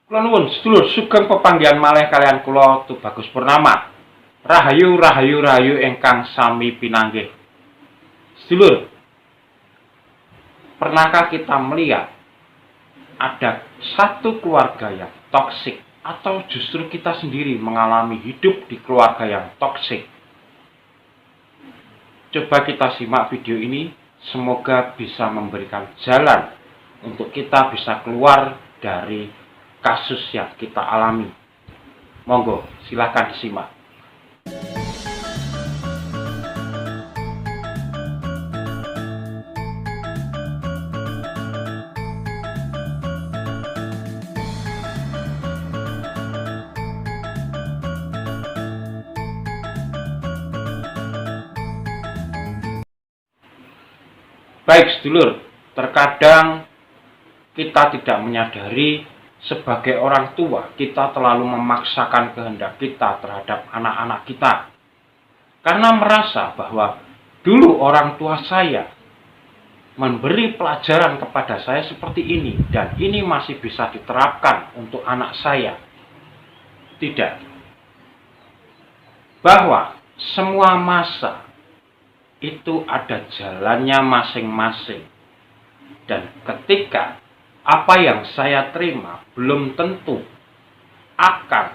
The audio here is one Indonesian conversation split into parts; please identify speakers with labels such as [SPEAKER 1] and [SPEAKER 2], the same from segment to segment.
[SPEAKER 1] Kula nuwun sedulur sugeng pepanggihan malih kalian kula Tubagus Purnama. Rahayu rahayu rahayu ingkang sami pinanggih. Sedulur, pernahkah kita melihat ada satu keluarga yang toksik atau justru kita sendiri mengalami hidup di keluarga yang toksik? Coba kita simak video ini, semoga bisa memberikan jalan untuk kita bisa keluar dari kasus yang kita alami. Monggo, silahkan disimak. Baik sedulur, terkadang kita tidak menyadari sebagai orang tua kita terlalu memaksakan kehendak kita terhadap anak-anak kita. Karena merasa bahwa dulu orang tua saya memberi pelajaran kepada saya seperti ini dan ini masih bisa diterapkan untuk anak saya. Tidak. Bahwa semua masa itu ada jalannya masing-masing. Dan ketika apa yang saya terima belum tentu akan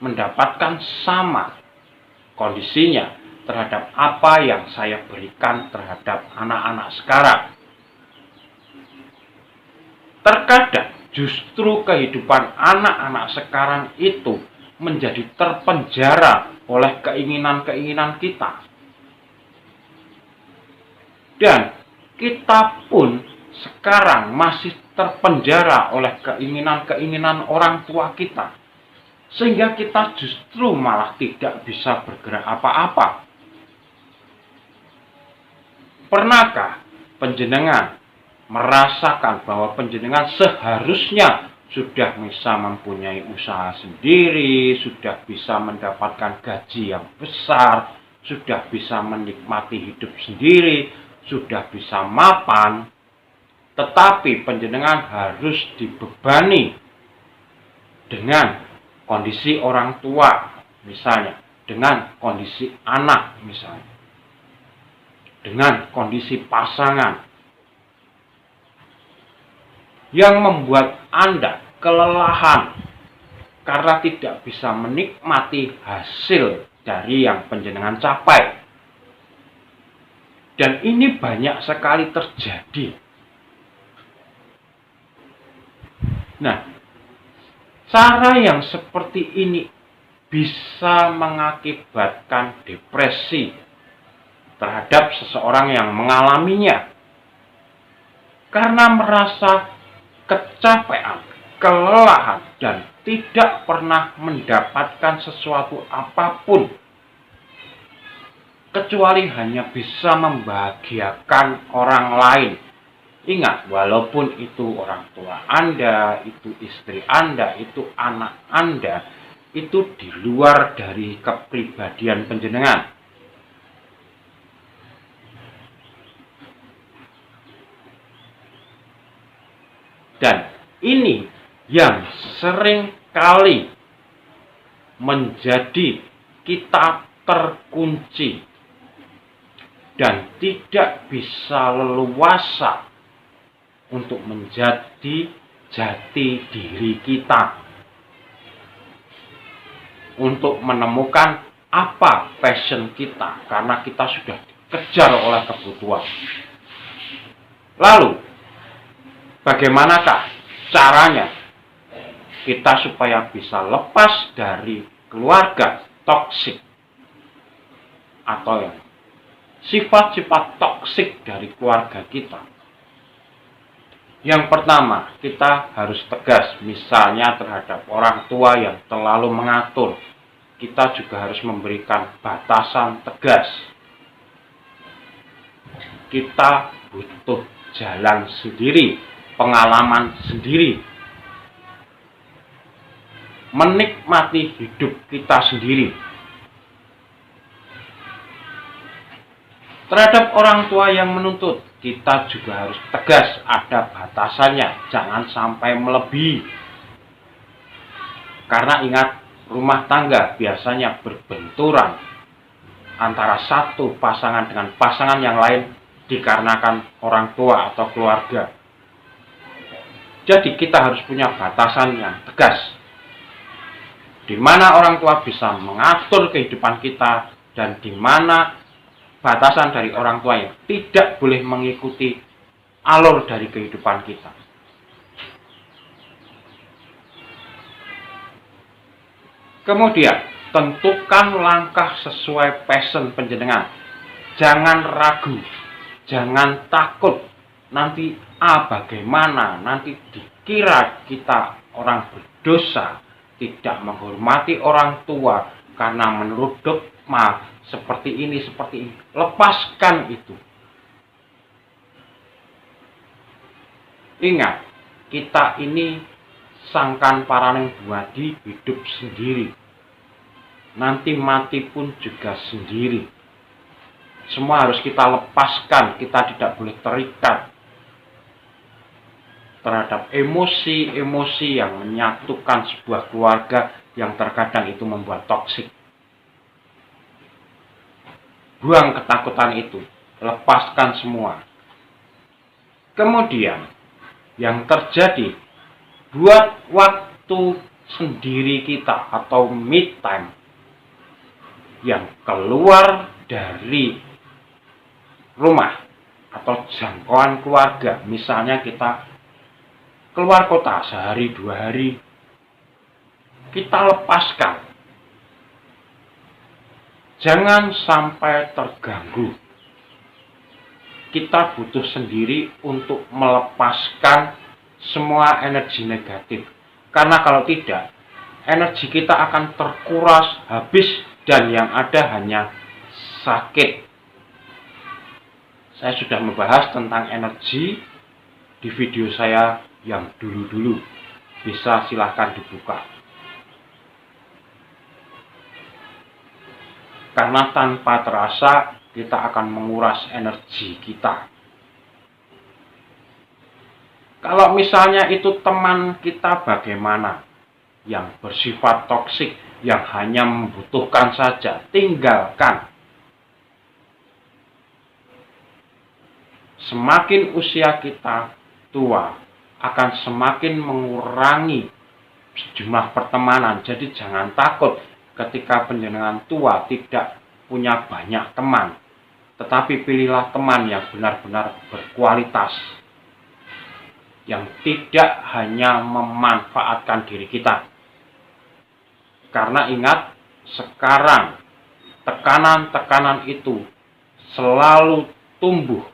[SPEAKER 1] mendapatkan sama kondisinya terhadap apa yang saya berikan terhadap anak-anak sekarang. Terkadang justru kehidupan anak-anak sekarang itu menjadi terpenjara oleh keinginan-keinginan kita. Dan kita pun sekarang masih terpenjara oleh keinginan-keinginan orang tua kita. Sehingga kita justru malah tidak bisa bergerak apa-apa. Pernahkah panjenengan merasakan bahwa panjenengan seharusnya sudah bisa mempunyai usaha sendiri, sudah bisa mendapatkan gaji yang besar, sudah bisa menikmati hidup sendiri, sudah bisa mapan, tetapi panjenengan harus dibebani dengan kondisi orang tua, misalnya, dengan kondisi anak, misalnya, dengan kondisi pasangan, yang membuat Anda kelelahan karena tidak bisa menikmati hasil dari yang panjenengan capai. Dan ini banyak sekali terjadi. Nah, cara yang seperti ini bisa mengakibatkan depresi terhadap seseorang yang mengalaminya. Karena merasa kecapean, kelelahan, dan tidak pernah mendapatkan sesuatu apapun kecuali hanya bisa membahagiakan orang lain. Ingat, walaupun itu orang tua Anda, itu istri Anda, itu anak Anda, itu di luar dari kepribadian panjenengan. Dan ini yang sering kali menjadi kita terkunci dan tidak bisa leluasa untuk menjadi jati diri kita, untuk menemukan apa passion kita, karena kita sudah dikejar oleh kebutuhan. Lalu, bagaimanakah caranya kita supaya bisa lepas dari keluarga toksik atau yang sifat-sifat toksik dari keluarga kita? Yang pertama, kita harus tegas, misalnya terhadap orang tua yang terlalu mengatur. Kita juga harus memberikan batasan tegas. Kita butuh jalan sendiri, pengalaman sendiri, menikmati hidup kita sendiri. Terhadap orang tua yang menuntut, kita juga harus tegas, ada batasannya, jangan sampai melebihi. Karena ingat, rumah tangga biasanya berbenturan antara satu pasangan dengan pasangan yang lain dikarenakan orang tua atau keluarga. Jadi kita harus punya batasan yang tegas, di mana orang tua bisa mengatur kehidupan kita dan di mana batasan dari orang tua yang tidak boleh mengikuti alur dari kehidupan kita. Kemudian, tentukan langkah sesuai passion panjenengan. Jangan ragu, jangan takut. Nanti bagaimana, nanti dikira kita orang berdosa, tidak menghormati orang tua karena menurut dogma seperti ini. Lepaskan itu. Ingat, kita ini sangkan paraning buadi, hidup sendiri. Nanti mati pun juga sendiri. Semua harus kita lepaskan, kita tidak boleh terikat terhadap emosi-emosi yang menyatukan sebuah keluarga yang terkadang itu membuat toksik. Buang ketakutan itu, lepaskan semua. Kemudian, yang terjadi, buat waktu sendiri kita atau me time yang keluar dari rumah atau jangkauan keluarga. Misalnya kita keluar kota sehari 2 hari, kita lepaskan. Jangan sampai terganggu. Kita butuh sendiri untuk melepaskan semua energi negatif. Karena kalau tidak, energi kita akan terkuras habis dan yang ada hanya sakit. Saya sudah membahas tentang energi di video saya yang dulu-dulu. Bisa silahkan dibuka. Karena tanpa terasa kita akan menguras energi kita. Kalau misalnya itu teman kita bagaimana? Yang bersifat toksik, yang hanya membutuhkan saja, tinggalkan. Semakin usia kita tua, akan semakin mengurangi jumlah pertemanan. Jadi jangan takut ketika panjenengan tua tidak punya banyak teman. Tetapi pilihlah teman yang benar-benar berkualitas, yang tidak hanya memanfaatkan diri kita. Karena ingat, sekarang tekanan-tekanan itu selalu tumbuh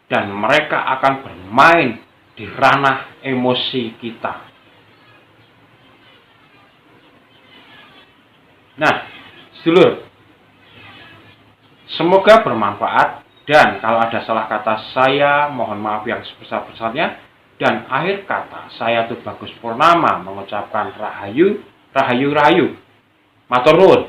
[SPEAKER 1] dan mereka akan bermain di ranah emosi kita. Nah, sedulur, semoga bermanfaat, dan kalau ada salah kata saya mohon maaf yang sebesar-besarnya. Dan akhir kata, saya Tubagus Purnama mengucapkan rahayu, rahayu, rahayu. Matur nuwun.